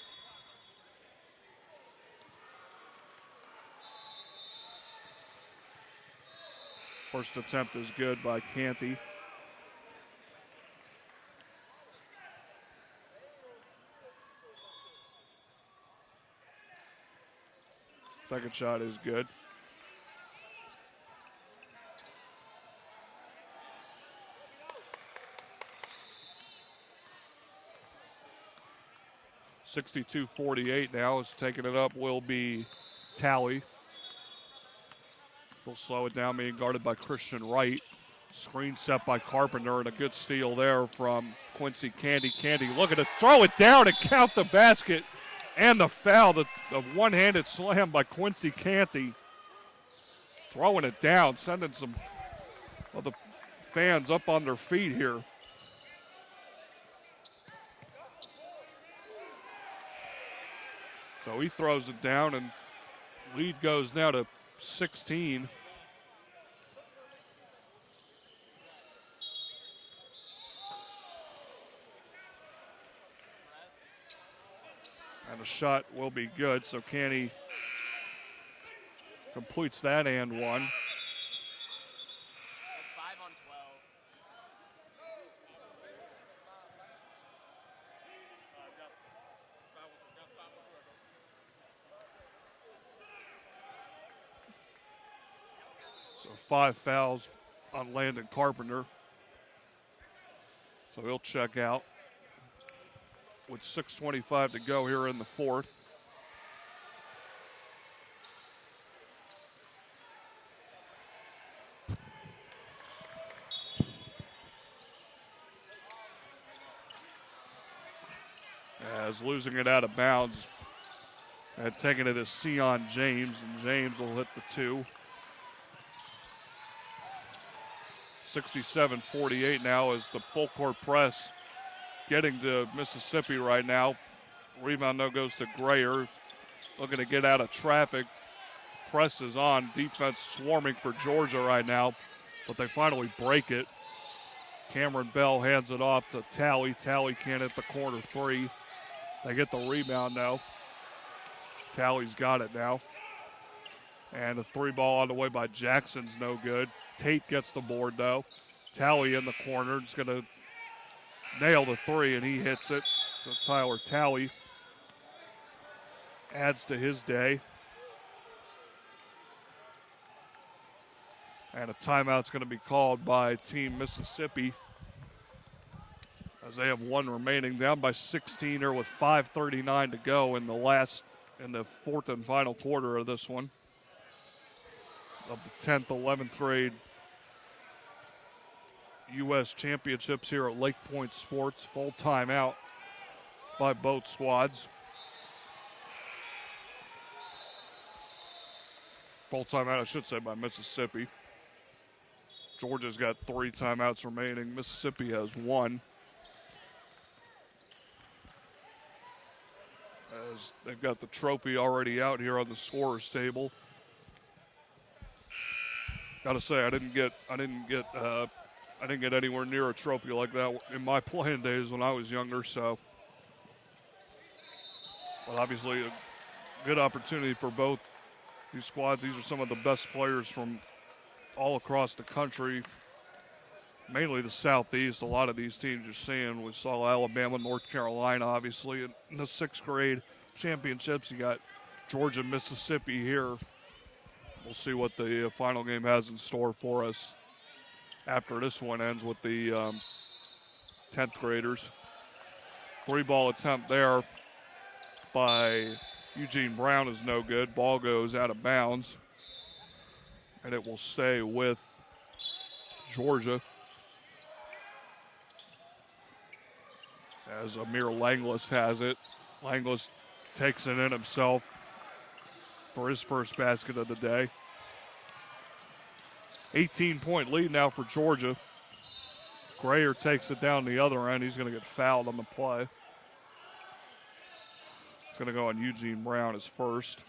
First attempt is good by Canty. Second shot is good. .62-48 now. Is taking it up will be Talley. He'll slow it down, being guarded by Christian Wright. Screen set by Carpenter, and a good steal there from Quincy Canty. Canty looking to throw it down and count the basket and the foul. The one-handed slam by Quincy Canty. Throwing it down, sending some of the fans up on their feet here. So he throws it down, and lead goes now to 16. And the shot will be good, so Canty completes that and one. That's 5 on 12. So 5 fouls on Landon Carpenter. So he'll check out with 6:25 to go here in the fourth. As losing it out of bounds and taking it is Sion James, and James will hit the 2. 67-48 now as the full court press getting to Mississippi right now. Rebound though goes to Grayer. Looking to get out of traffic. Press is on. Defense swarming for Georgia right now, but they finally break it. Cameron Bell hands it off to Talley. Talley can't hit the corner 3. They get the rebound now. Talley's got it now. And the 3 ball on the way by Jackson's no good. Tate gets the board though. Talley in the corner is going to nailed a three, and he hits it. So Tyler Talley adds to his day. And a timeout's going to be called by Team Mississippi as they have one remaining, down by 16 here with 5:39 to go in the fourth and final quarter of this one, of the 10th, 11th grade U.S. Championships here at Lake Point Sports. Full timeout by both squads. Full timeout, I should say, by Mississippi. Georgia's got 3 timeouts remaining. Mississippi has 1. As they've got the trophy already out here on the scorer's table. Gotta say, I didn't get anywhere near a trophy like that in my playing days when I was younger. So, but obviously a good opportunity for both these squads. These are some of the best players from all across the country, mainly the Southeast. A lot of these teams you're seeing, we saw Alabama, North Carolina, obviously. In the 6th grade championships, you got Georgia, Mississippi here. We'll see what the final game has in store for us after this one ends with the 10th graders. 3-ball attempt there by Eugene Brown is no good. Ball goes out of bounds, and it will stay with Georgia as Amir Langlis has it. Langlis takes it in himself for his first basket of the day. 18-point lead now for Georgia. Grayer takes it down the other end. He's going to get fouled on the play. It's going to go on Eugene Brown as first.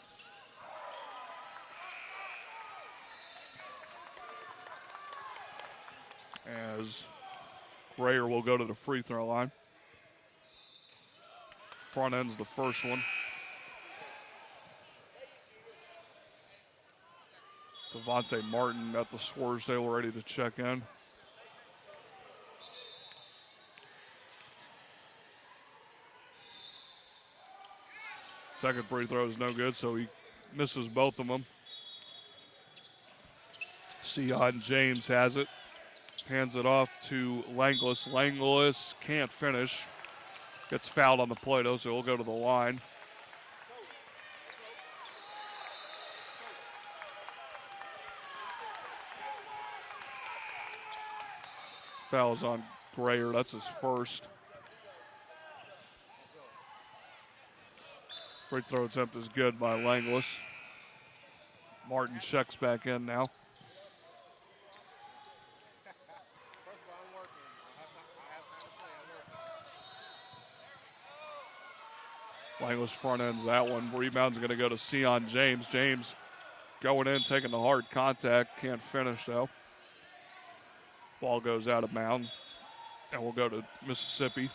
As Grayer will go to the free throw line. Front end's the first one. Devontae Martin at the scorer's table ready to check in. Second free throw is no good, so he misses both of them. Sion James has it. Hands it off to Langlis. Langlis can't finish. Gets fouled on the play, though, so he'll go to the line. Foul's on Grayer. That's his first. Free throw attempt is good by Langlis. Martin checks back in now. Langlis front ends that one. Rebound's going to go to Sion James. James going in, taking the hard contact. Can't finish, though. Ball goes out of bounds, and we'll go to Mississippi.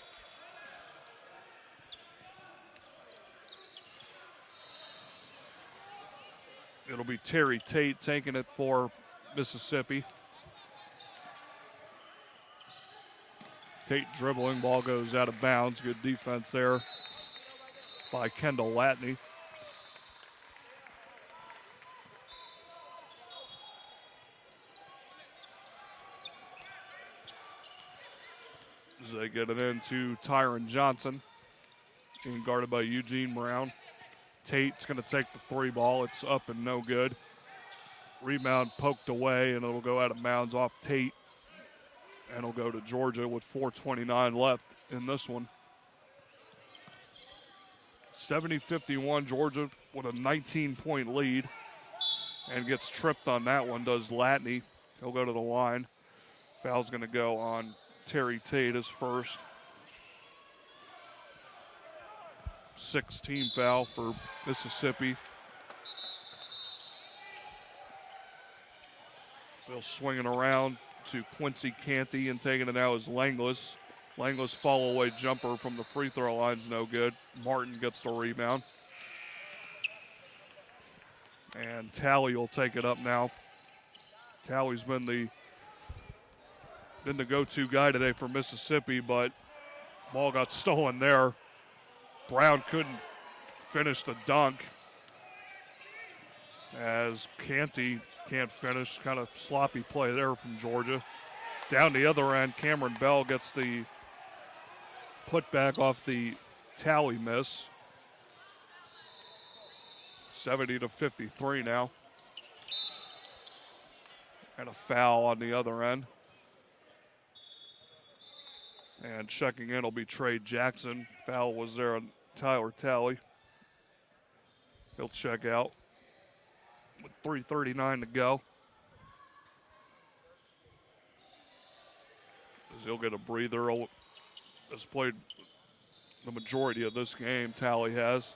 It'll be Terry Tate taking it for Mississippi. Tate dribbling, ball goes out of bounds. Good defense there by Kendall Latney. As they get it into Tyron Johnson, being guarded by Eugene Brown. Tate's going to take the 3-ball. It's up and no good. Rebound poked away, and it'll go out of bounds off Tate. And it'll go to Georgia with 4:29 left in this one. 70-51, Georgia with a 19-point lead. And gets tripped on that one, does Latney. He'll go to the line. Foul's going to go on Terry Tate as first. 6-team foul for Mississippi. Still swinging around to Quincy Canty, and taking it out is Langlis. Langlis fall-away jumper from the free throw line's no good. Martin gets the rebound. And Talley will take it up now. Talley's been the go-to guy today for Mississippi, but Ball got stolen there. Brown couldn't finish the dunk as Canty can't finish. Kind of sloppy play there from Georgia. Down the other end, Cameron Bell gets the putback off the tally miss. 70-53 now. And a foul on the other end. And checking in will be Trey Jackson. Foul was there on Tyler Talley. He'll check out with 3:39 to go. As he'll get a breather. Has played the majority of this game, Talley has.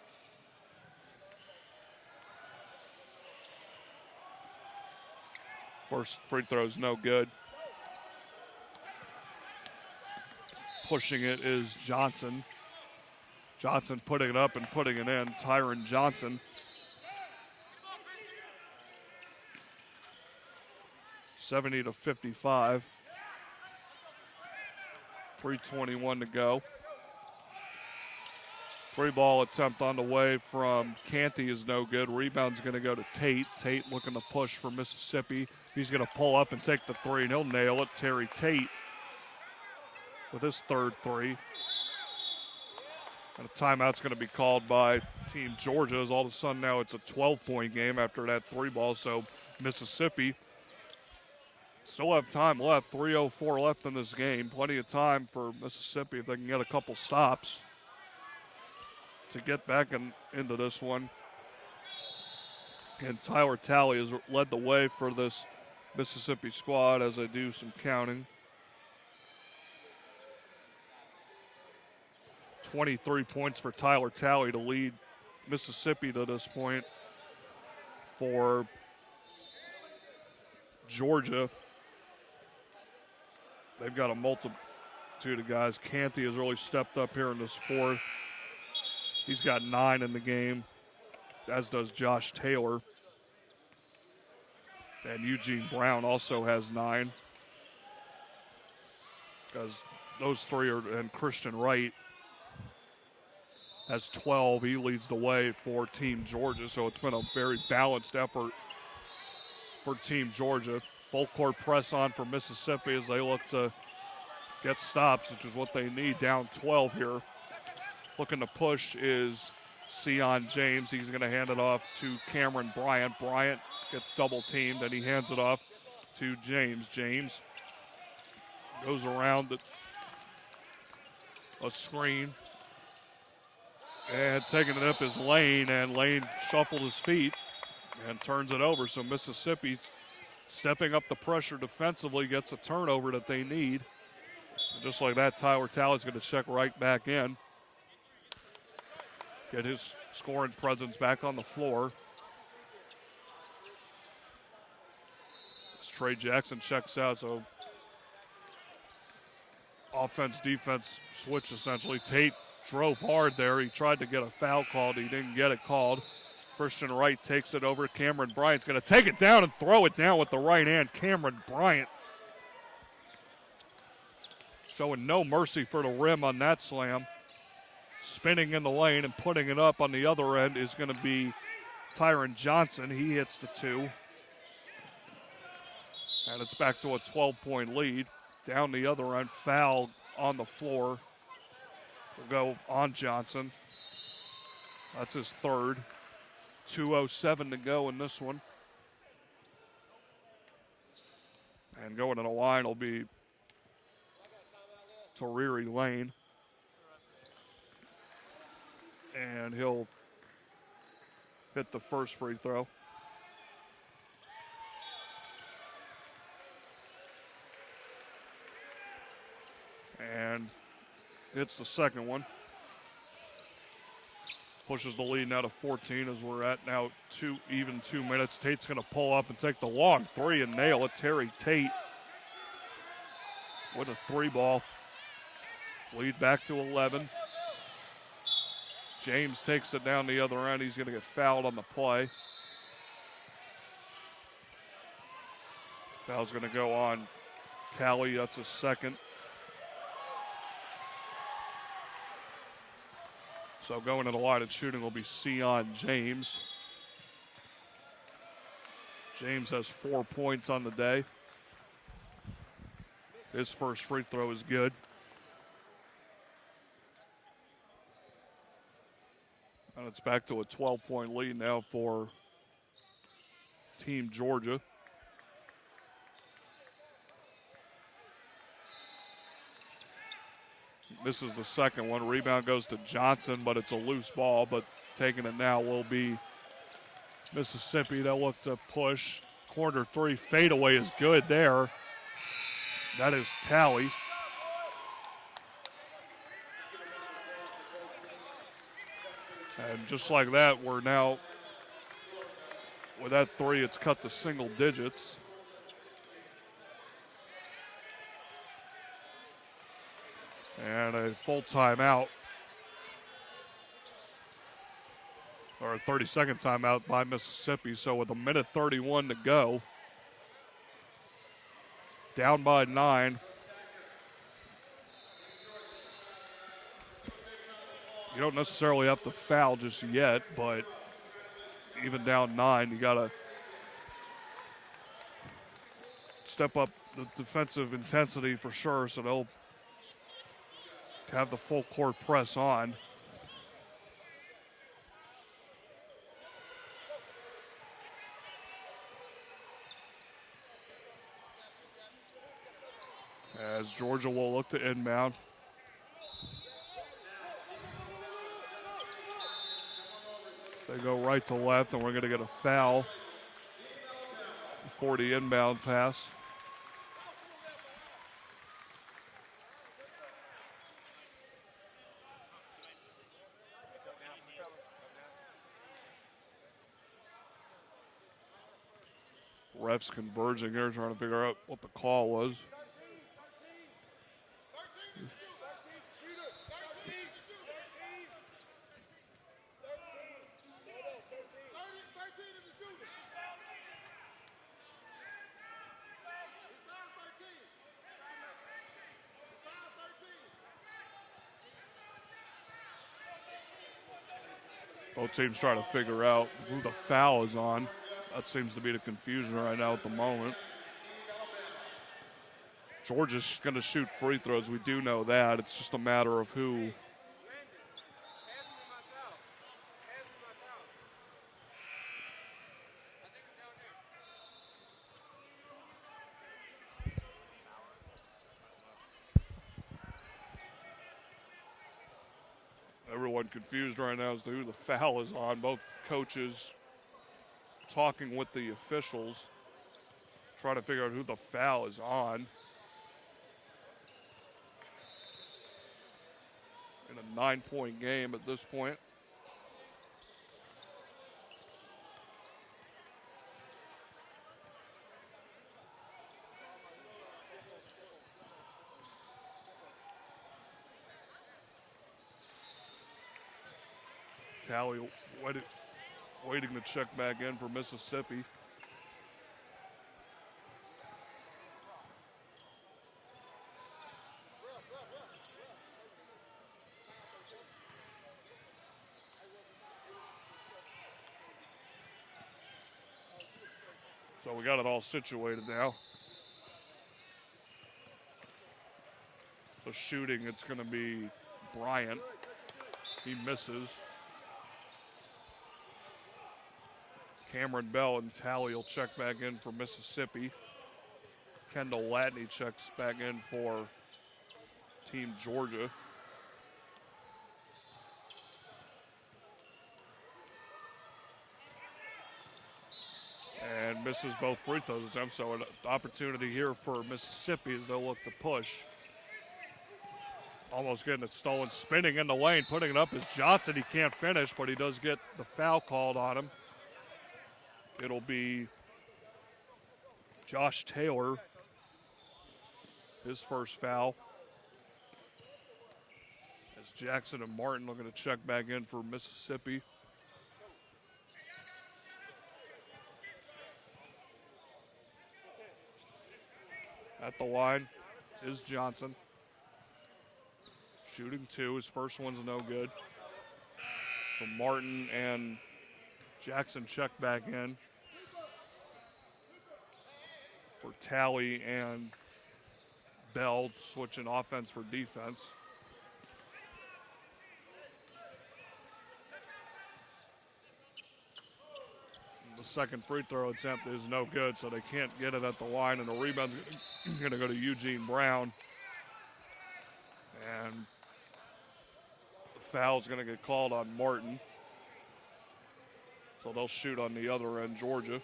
First free throw's no good. Pushing it is Johnson. Johnson putting it up and putting it in. Tyron Johnson. 70-55. 3:21 to go. Free ball attempt on the way from Canty is no good. Rebound's going to go to Tate. Tate looking to push for Mississippi. He's going to pull up and take the three, and he'll nail it. Terry Tate with his third three. And a timeout's going to be called by Team Georgia, as all of a sudden now it's a 12-point game after that three ball. So Mississippi still have time left. 3:04 left in this game. Plenty of time for Mississippi if they can get a couple stops to get back into this one. And Tyler Talley has led the way for this Mississippi squad as they do some counting. 23 points for Tyler Talley to lead Mississippi to this point. For Georgia, they've got a multitude of guys. Canty has really stepped up here in this fourth. He's got 9 in the game, as does Josh Taylor. And Eugene Brown also has 9. Because those three are, and Christian Wright has 12. He leads the way for Team Georgia, so it's been a very balanced effort for Team Georgia. Full court press on for Mississippi as they look to get stops, which is what they need, down 12 here. Looking to push is Sion James. He's going to hand it off to Cameron Bryant. Bryant gets double teamed, and he hands it off to James. James goes around a screen and taking it up is Lane, and Lane shuffled his feet and turns it over. So Mississippi stepping up the pressure defensively, gets a turnover that they need. And just like that, Tyler Talley's going to check right back in. Get his scoring presence back on the floor. As Trey Jackson checks out, so offense, defense switch essentially. Tate drove hard there. He tried to get a foul called. He didn't get it called. Christian Wright takes it over. Cameron Bryant's going to take it down and throw it down with the right hand. Cameron Bryant showing no mercy for the rim on that slam. Spinning in the lane and putting it up on the other end is going to be Tyron Johnson. He hits the 2. And it's back to a 12-point lead. Down the other end, foul on the floor. Will go on Johnson. That's his third. 2:07 to go in this one. And going to the line will be Torrey Lane. And he'll hit the first free throw. And hits the second one. Pushes the lead now to 14 as we're at now 2 minutes. Tate's going to pull up and take the long three and nail it. Terry Tate with a 3 ball. Lead back to 11. James takes it down the other end. He's going to get fouled on the play. Foul's going to go on Talley. That's his second. So going to the line and shooting will be Sion James. James has 4 points on the day. His first free throw is good. And it's back to a 12-point lead now for Team Georgia. This is the second one. Rebound goes to Johnson, but it's a loose ball. But taking it now will be Mississippi. They'll look to push. Corner three fadeaway is good there. That is Talley. And just like that, we're now, with that three, it's cut to single digits. And a full timeout, or a 30-second timeout by Mississippi. So with 1:31 to go, down by 9. You don't necessarily have to foul just yet, but even down 9, you got to step up the defensive intensity for sure, so they'll have the full court press on. As Georgia will look to inbound. They go right to left, and we're going to get a foul before the inbound pass. Refs converging here, trying to figure out what the call was. Both teams trying to figure out who the foul is on. That seems to be the confusion right now at the moment. Georgia's going to shoot free throws. We do know that. It's just a matter of who. Everyone confused right now as to who the foul is on. Both coaches talking with the officials, trying to figure out who the foul is on. In a 9-point game at this point. Talley waiting to check back in for Mississippi. So we got it all situated now. So shooting, it's going to be Bryant. He misses. Cameron Bell and Talley will check back in for Mississippi. Kendall Latney checks back in for Team Georgia. And misses both free throws attempts, so an opportunity here for Mississippi as they'll look to push. Almost getting it stolen, spinning in the lane, putting it up is Johnson. He can't finish, but he does get the foul called on him. It'll be Josh Taylor, his first foul. As Jackson and Martin looking to check back in for Mississippi. At the line is Johnson. Shooting two, his first one's no good. from Martin, and Jackson checked back in for Talley and Bell, switching offense for defense. The second free throw attempt is no good, so they can't get it at the line, and the rebound's going to go to Eugene Brown. And the foul's going to get called on Martin. So they'll shoot on the other end, Georgia.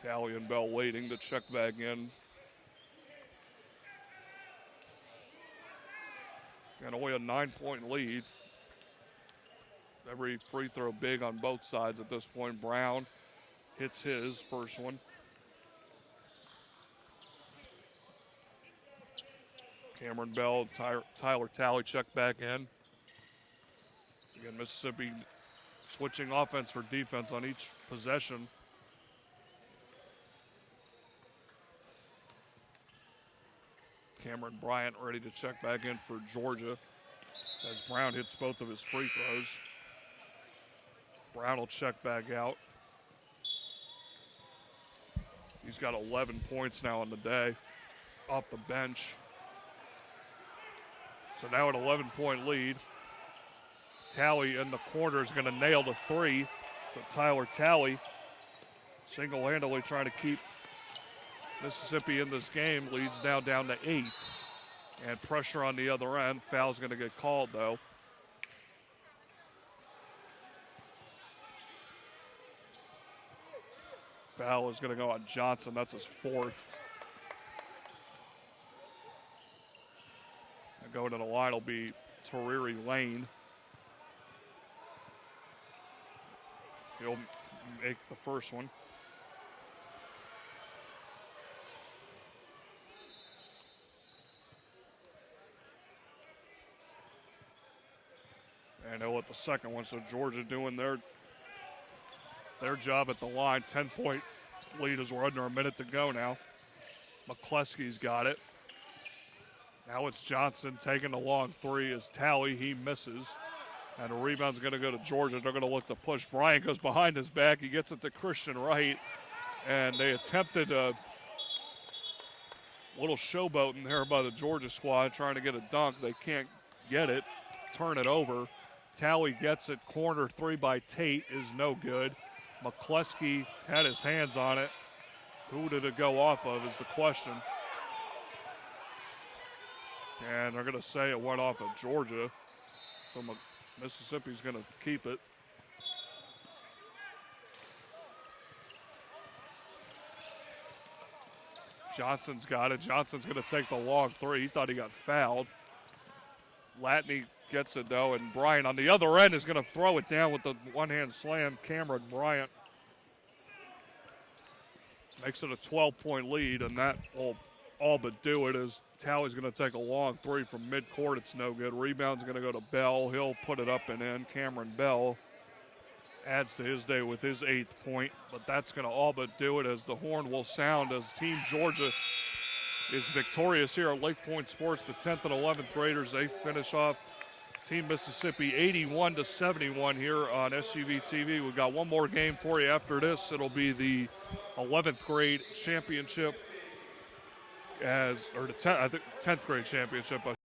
Talley and Bell waiting to check back in. And only a 9-point lead. Every free throw big on both sides at this point. Brown hits his first one. Cameron Bell, Tyler Talley check back in. Again, Mississippi switching offense for defense on each possession. Cameron Bryant ready to check back in for Georgia as Brown hits both of his free throws. Brown will check back out. He's got 11 points now on the day off the bench. So now an 11-point lead. Talley in the corner is going to nail the three. So Tyler Talley single-handedly trying to keep Mississippi in this game. Leads now down to 8. And pressure on the other end. Foul's going to get called, though. Foul is going to go on Johnson. That's his fourth. And going to the line will be Tariri Lane. He'll make the first one. And he'll hit the second one. So Georgia doing their job at the line. 10-point lead as we're under a minute to go now. McCleskey's got it. Now it's Johnson taking the long three as Talley. He misses. And the rebound's going to go to Georgia. They're going to look to push. Bryant goes behind his back. He gets it to Christian Wright. And they attempted a little showboating there by the Georgia squad trying to get a dunk. They can't get it. Turn it over. Talley gets it. Corner three by Tate is no good. McCleskey had his hands on it. Who did it go off of is the question. And they're going to say it went off of Georgia. So Mississippi's going to keep it. Johnson's got it. Johnson's going to take the long three. He thought he got fouled. Latney gets it, though, and Bryant on the other end is going to throw it down with the one-hand slam. Cameron Bryant makes it a 12-point lead, and that will all but do it as Talley's going to take a long three from midcourt. It's no good. Rebound's going to go to Bell. He'll put it up and in. Cameron Bell adds to his day with his 8th point, but that's going to all but do it as the horn will sound as Team Georgia is victorious here at Lake Point Sports. The 10th and 11th graders, they finish off Team Mississippi 81-71 here on SUV TV. We've got one more game for you after this. It'll be the 11th grade championship or the 10th grade championship.